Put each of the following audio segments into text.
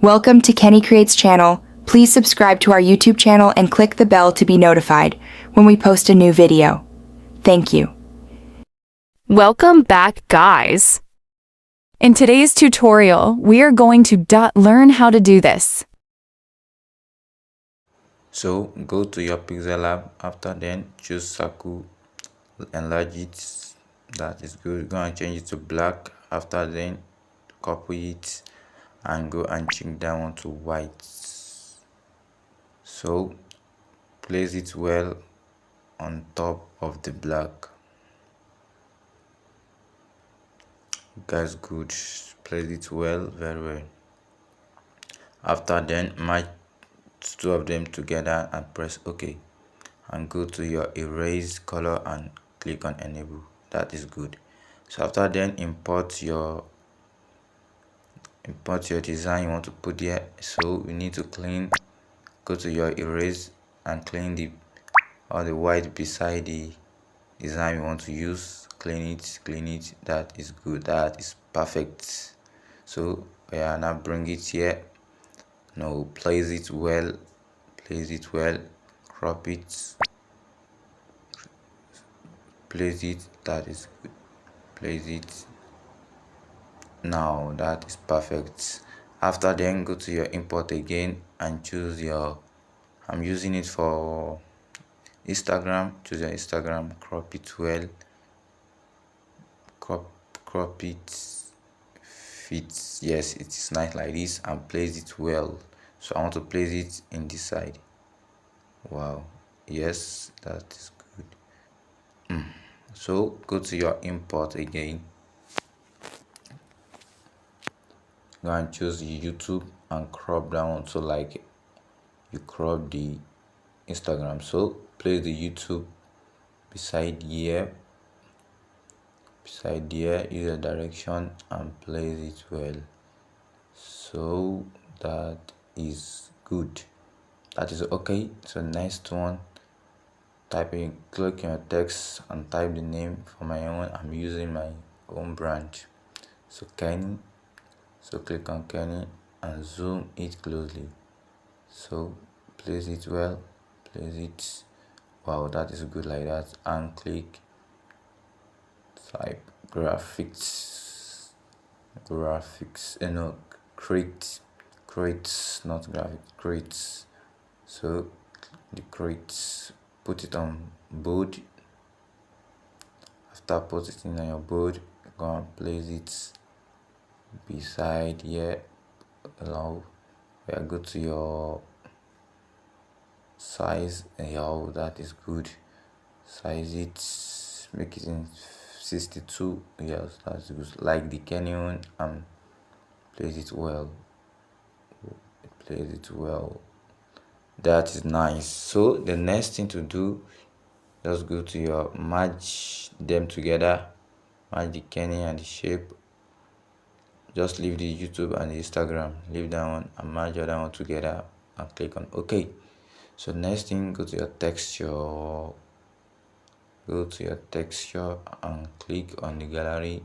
Welcome to Kenny Creates channel. Please subscribe to our YouTube channel and click the bell to be notified when we post a new video. Thank you. Welcome back, guys. In today's tutorial, we are going to learn how to do this. So go to your PixelLab. After then choose circle, enlarge it. That is good. Go and change it to black. After then copy it and go and change that one to white. So place it well on top of the black. That's good. Place it well, very well. After then match two of them together and press OK, and go to your erase color and click on enable. That is good. So after then import your design you want to put here. So we need to clean, go to your erase and clean all the white beside the design we want to use. Clean it. That is good. That is perfect. So yeah, now bring it here. Now place it well, crop it, place it. That is good. Place it. Now that is perfect. After then go to your import again and choose your, I'm using it for Instagram. Choose your Instagram, crop it well, crop it, fits. Yes, it is nice like this, and place it well. So I want to place it in this side. Wow, yes, that is good. So go to your import again, go and choose YouTube and crop down so like you crop the Instagram. So place the YouTube beside here, use the direction and place it well. So that is good. That is okay. So next one, click on your text and type the name for my own. I'm using my own brand, so Kenny. So click on Kenny and zoom it closely. So place it well, place it. Wow, that is good like that. And click type graphics, create, not graphic, create. So the create, put it on board. After putting it on your board, go and place it beside here. Now go to your size. Yeah, that is good. Size it, make it in 62. Yes, that's good. Like the canyon, and place it well. That is nice. So the next thing to do, just go to your merge them together, merge the canyon and the shape. Just leave the YouTube and the Instagram, leave that one and merge the other one together and click on OK. So next thing, go to your texture, and click on the gallery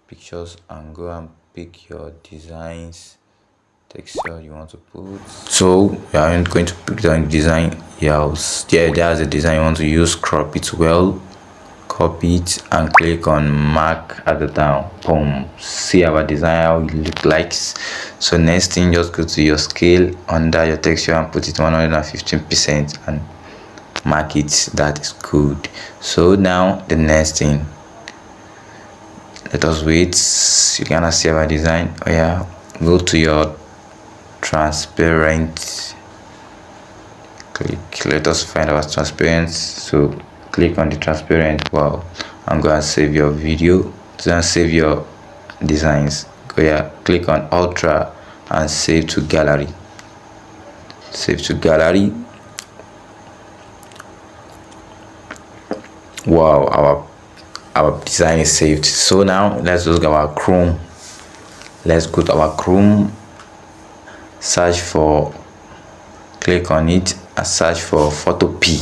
pictures and go and pick your designs texture you want to put. So we are going to pick the design. There's the design you want to use. Crop it well, copy it and click on mark at the down. Boom, see our design how it look like. So next thing, just go to your scale under your texture and put it 115% and mark it. That is good. So now the next thing, let us wait. You cannot see our design. Go to your transparent, let us find our transparent. So click on the transparent. Wow, I'm going to save your video, then save your designs. Go here, click on ultra and save to gallery. Wow, our design is saved. So now let's just go our Chrome. Let's go to our Chrome, search for, click on it and search for photo P.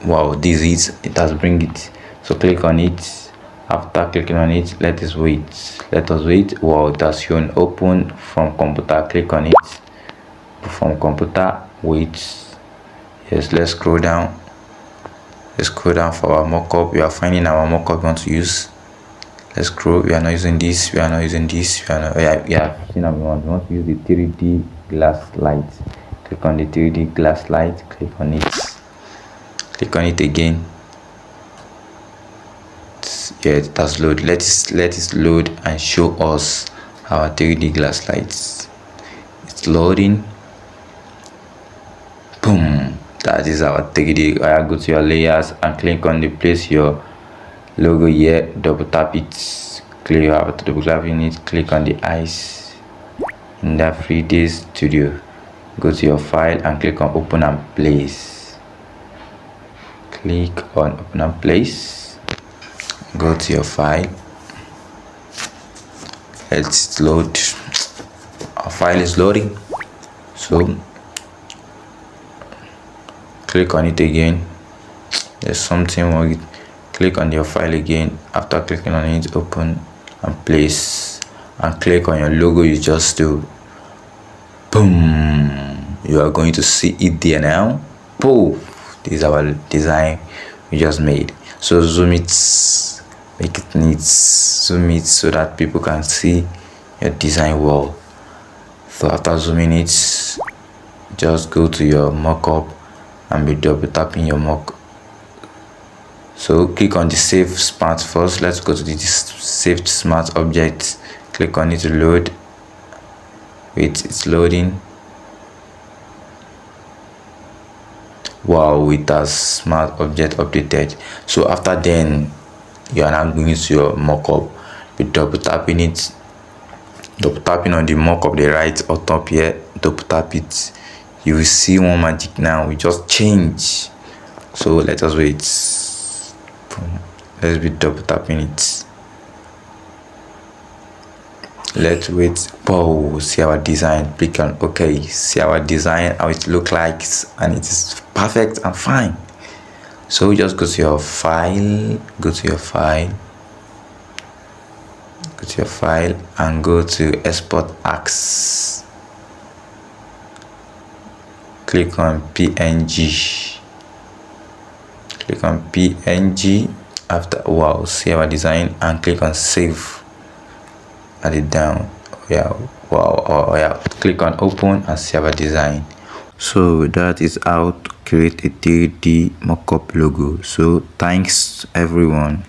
Wow, this is it, has bring it. So click on it After clicking on it, let us wait. Wow, it has shown open from computer. Click on it. From computer, wait. Yes, let's scroll down. Let's scroll down for our mockup. We are finding our mockup we want to use. Let's scroll. We are not using this. We are not using this. We are not. Yeah. We want to use the 3D glass light. Click on the 3D glass light. Click on it. Click on it again. Yeah, it has loaded. Let it load and show us our 3D glass lights. It's loading. Boom. That is our 3D. Go to your layers and click on the place your logo here. Double tap it. Double tap in it. Click on the eyes in that 3D studio. Go to your file and click on open and place. Click on open and place. Go to your file. Let's load. Our file is loading. So click on it again. There's something wrong with it. Click on your file again. After clicking on it, open and place and click on your logo you just do. Boom, you are going to see it there now. Poof, this is our design we just made. So zoom it, make it neat, zoom it so that people can see your design well. So after zooming it, just go to your mockup and be double tapping your mock. So click on the save smart first. Let's go to the saved smart object. Click on it to load. Wait, it's loading. Wow, it has smart object updated. So after then, you are now going to your mockup. Be double tapping it. Double tapping on the mockup, the right or top here. Double tap it. You will see one magic now. We just change. So let us wait. Let's be double tapping it. Let's wait. Wow, see our design. Click on okay. See our design, how it look like, and it is perfect and fine. So just go to your file. Go to your file and go to export as. Click on PNG. Click on PNG. After wow, see our design and click on save. Add it down. Yeah, wow. Yeah, click on open and see our design. So that is how to create a 3D mockup logo. So thanks everyone.